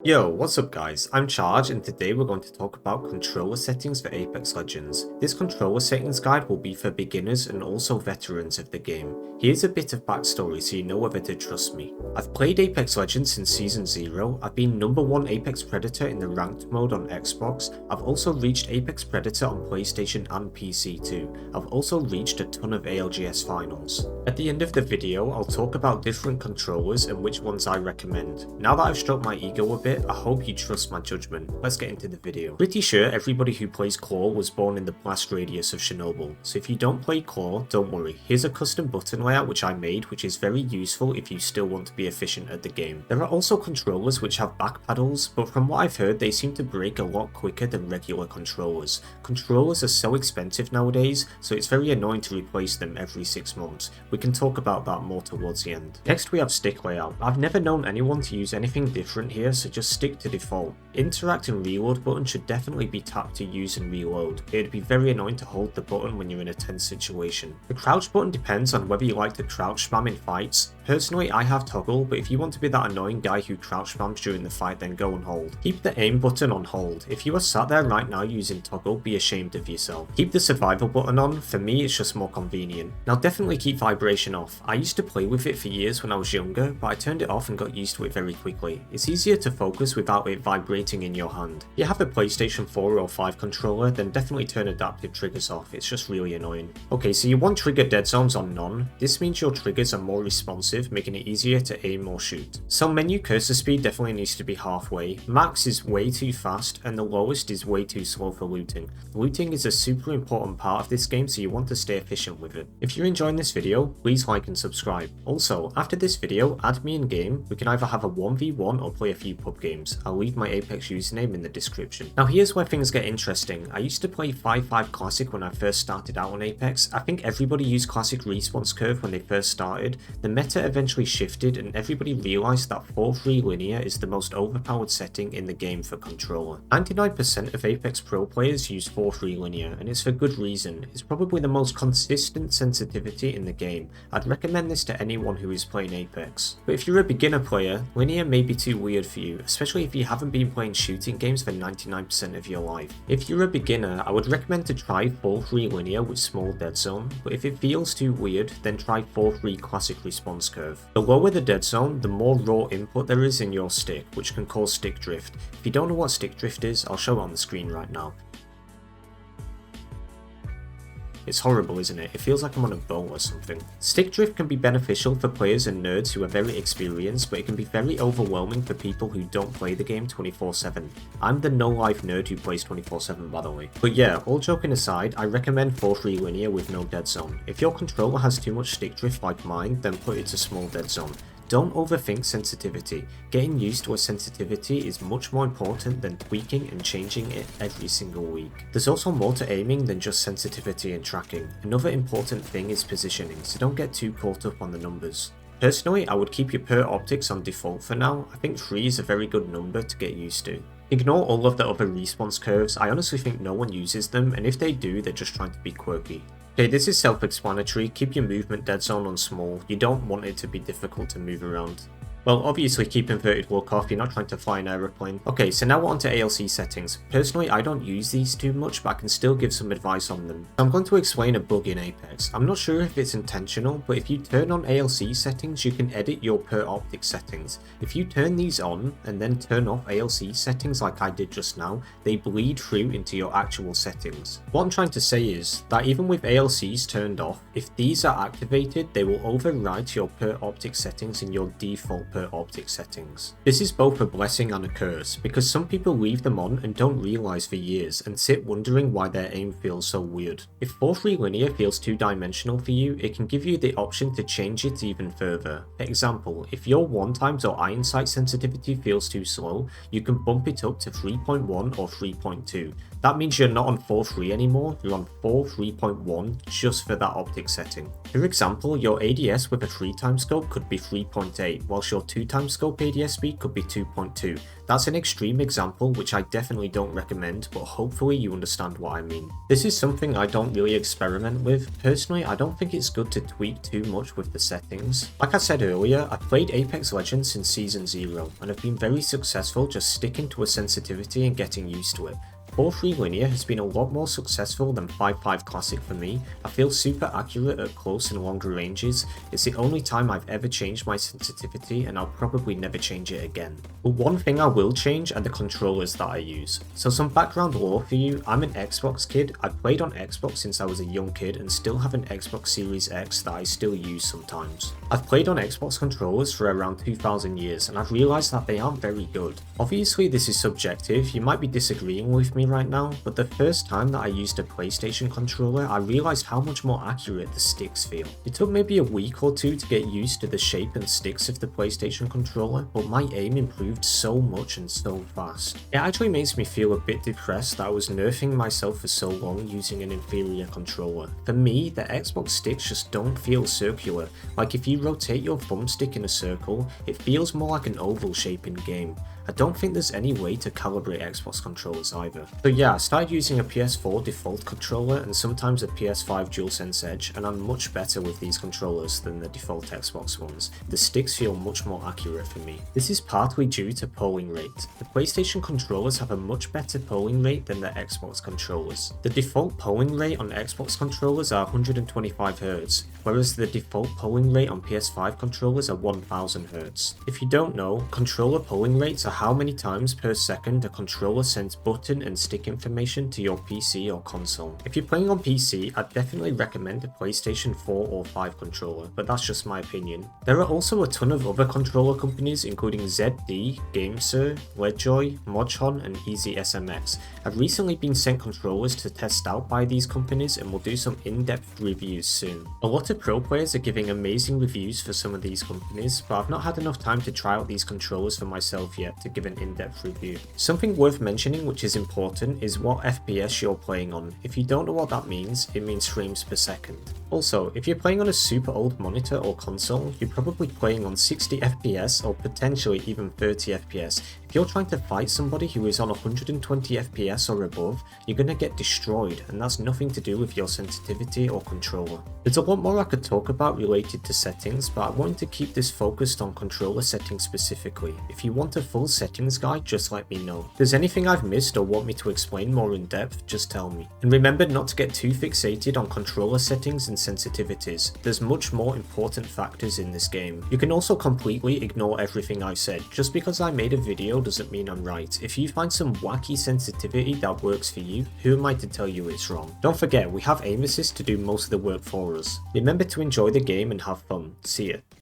Yo, what's up guys, I'm Chxrge and today we're going to talk about controller settings for Apex Legends. This controller settings guide will be for beginners and also veterans of the game. Here's a bit of backstory so you know whether to trust me. I've played Apex Legends since Season 0, I've been number 1 Apex Predator in the ranked mode on Xbox, I've also reached Apex Predator on PlayStation and PC too. I've also reached a ton of ALGS finals. At the end of the video, I'll talk about different controllers and which ones I recommend. Now that I've stroked my ego a bit, I hope you trust my judgment. Let's get into the video. Pretty sure everybody who plays Claw was born in the blast radius of Chernobyl, so if you don't play Claw, don't worry. Here's a custom button layout which I made, which is very useful if you still want to be efficient at the game. There are also controllers which have back paddles, but from what I've heard they seem to break a lot quicker than regular controllers. Controllers are so expensive nowadays, so it's very annoying to replace them every 6 months. We can talk about that more towards the end. Next we have stick layout. I've never known anyone to use anything different here, so just stick to default. Interact and reload button should definitely be tapped to use and reload. It'd be very annoying to hold the button when you're in a tense situation. The crouch button depends on whether you like to crouch spam in fights. Personally, I have toggle, but if you want to be that annoying guy who crouch spams during the fight, then go and hold. Keep the aim button on hold. If you are sat there right now using toggle, be ashamed of yourself. Keep the survival button on. For me, it's just more convenient. Now definitely keep vibration off. I used to play with it for years when I was younger, but I turned it off and got used to it very quickly. It's easier to focus without it vibrating in your hand. If you have a PlayStation 4 or 5 controller, then definitely turn adaptive triggers off. It's just really annoying. Okay, so you want trigger dead zones on none. This means your triggers are more responsive, making it easier to aim or shoot. So menu cursor speed definitely needs to be halfway. Max is way too fast and the lowest is way too slow for looting. Looting is a super important part of this game, so you want to stay efficient with it. If you're enjoying this video, please like and subscribe. Also, after this video, add me in game. We can either have a 1v1 or play a few pub games. I'll leave my Apex username in the description. Now here's where things get interesting. I used to play 5-5 Classic when I first started out on Apex. I think everybody used Classic response curve when they first started. The meta eventually shifted and everybody realised that 4-3 linear is the most overpowered setting in the game for controller. 99% of Apex Pro players use 4-3 linear and it's for good reason. It's probably the most consistent sensitivity in the game. I'd recommend this to anyone who is playing Apex. But if you're a beginner player, linear may be too weird for you, especially if you haven't been playing shooting games for 99% of your life. If you're a beginner, I would recommend to try 4-3 linear with small dead zone, but if it feels too weird, then try 4-3 classic response curve. The lower the dead zone, the more raw input there is in your stick, which can cause stick drift. If you don't know what stick drift is, I'll show it on the screen right now. It's horrible, isn't it? It feels like I'm on a boat or something. Stick drift can be beneficial for players and nerds who are very experienced, but it can be very overwhelming for people who don't play the game 24/7. I'm the no-life nerd who plays 24/7 by the way. But yeah, all joking aside, I recommend 4-3 linear with no dead zone. If your controller has too much stick drift like mine, then put it to small dead zone. Don't overthink sensitivity. Getting used to a sensitivity is much more important than tweaking and changing it every single week. There's also more to aiming than just sensitivity and tracking. Another important thing is positioning, so don't get too caught up on the numbers. Personally, I would keep your per optics on default for now. I think 3 is a very good number to get used to. Ignore all of the other response curves. I honestly think no one uses them, and if they do, they're just trying to be quirky. Okay, this is self-explanatory. Keep your movement dead zone on small. You don't want it to be difficult to move around. Well, obviously keep inverted look off, you're not trying to fly an aeroplane. Okay, so now on to ALC settings. Personally, I don't use these too much, but I can still give some advice on them. I'm going to explain a bug in Apex. I'm not sure if it's intentional, but if you turn on ALC settings, you can edit your per optic settings. If you turn these on, and then turn off ALC settings like I did just now, they bleed through into your actual settings. What I'm trying to say is, that even with ALCs turned off, if these are activated, they will override your per optic settings in your default per optic settings. This is both a blessing and a curse, because some people leave them on and don't realise for years and sit wondering why their aim feels so weird. If 4-3 linear feels too dimensional for you, it can give you the option to change it even further. For example, if your 1x or iron sight sensitivity feels too slow, you can bump it up to 3.1 or 3.2. That means you're not on 4.3 anymore, you're on 4.3.1 just for that optic setting. For example, your ADS with a 3x scope could be 3.8, whilst your your 2x scope ADS speed could be 2.2. That's an extreme example which I definitely don't recommend, but hopefully you understand what I mean. This is something I don't really experiment with. Personally, I don't think it's good to tweak too much with the settings. Like I said earlier, I played Apex Legends since Season 0 and have been very successful just sticking to a sensitivity and getting used to it. 4-3 linear has been a lot more successful than 5-5 classic for me. I feel super accurate at close and longer ranges. It's the only time I've ever changed my sensitivity and I'll probably never change it again. But one thing I will change are the controllers that I use. So some background lore for you, I'm an Xbox kid. I played on Xbox since I was a young kid and still have an Xbox Series X that I still use sometimes. I've played on Xbox controllers for around 2000 years and I've realised that they aren't very good. Obviously this is subjective, you might be disagreeing with me right now, but the first time that I used a PlayStation controller, I realised how much more accurate the sticks feel. It took maybe a week or two to get used to the shape and sticks of the PlayStation controller, but my aim improved so much and so fast. It actually makes me feel a bit depressed that I was nerfing myself for so long using an inferior controller. For me, the Xbox sticks just don't feel circular. Like if you rotate your thumbstick in a circle, it feels more like an oval shape in game. I don't think there's any way to calibrate Xbox controllers either. So yeah, I started using a PS4 default controller and sometimes a PS5 DualSense Edge, and I'm much better with these controllers than the default Xbox ones. The sticks feel much more accurate for me. This is partly due to polling rate. The PlayStation controllers have a much better polling rate than the Xbox controllers. The default polling rate on Xbox controllers are 125 Hz, whereas the default polling rate on PS5 controllers are 1000 Hz. If you don't know, controller polling rates are how many times per second a controller sends button and stick information to your PC or console. If you're playing on PC, I'd definitely recommend a PlayStation 4 or 5 controller, but that's just my opinion. There are also a ton of other controller companies including ZD, GameSir, Lejoy, Modchon and Easy SMX. I've recently been sent controllers to test out by these companies and will do some in-depth reviews soon. A lot of pro players are giving amazing reviews for some of these companies, but I've not had enough time to try out these controllers for myself yet to give an in-depth review. Something worth mentioning which is important is what FPS you're playing on. If you don't know what that means, it means frames per second. Also, if you're playing on a super old monitor or console, you're probably playing on 60 FPS or potentially even 30 FPS. If you're trying to fight somebody who is on 120 FPS or above, you're gonna get destroyed, and that's nothing to do with your sensitivity or controller. There's a lot more I could talk about related to settings, but I wanted to keep this focused on controller settings specifically. If you want a full settings guide, just let me know. If there's anything I've missed or want me to explain more in depth, just tell me. And remember not to get too fixated on controller settings and sensitivities. There's much more important factors in this game. You can also completely ignore everything I've said. Just because I made a video doesn't mean I'm right. If you find some wacky sensitivity that works for you, who am I to tell you it's wrong? Don't forget, we have aim assist to do most of the work for us. Remember to enjoy the game and have fun. See ya.